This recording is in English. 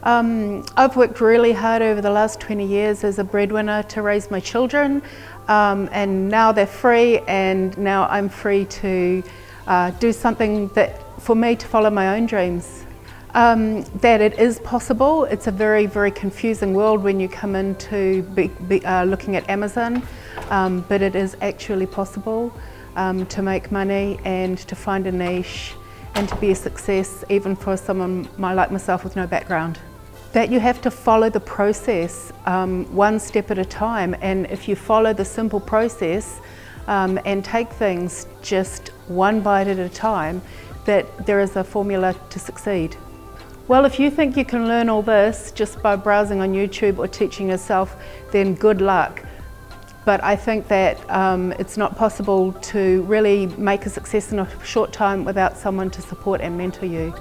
I've worked really hard over the last 20 years as a breadwinner to raise my children, and now they're free, and now I'm free to do something that for me to follow my own dreams. That it is possible. It's a very, very confusing world when you come into looking at Amazon, but it is actually possible to make money and to find a niche and to be a success, even for someone like myself with no background. That you have to follow the process one step at a time, and if you follow the simple process and take things just one bite at a time, that there is a formula to succeed. Well, if you think you can learn all this just by browsing on YouTube or teaching yourself, then good luck. But I think that it's not possible to really make a success in a short time without someone to support and mentor you.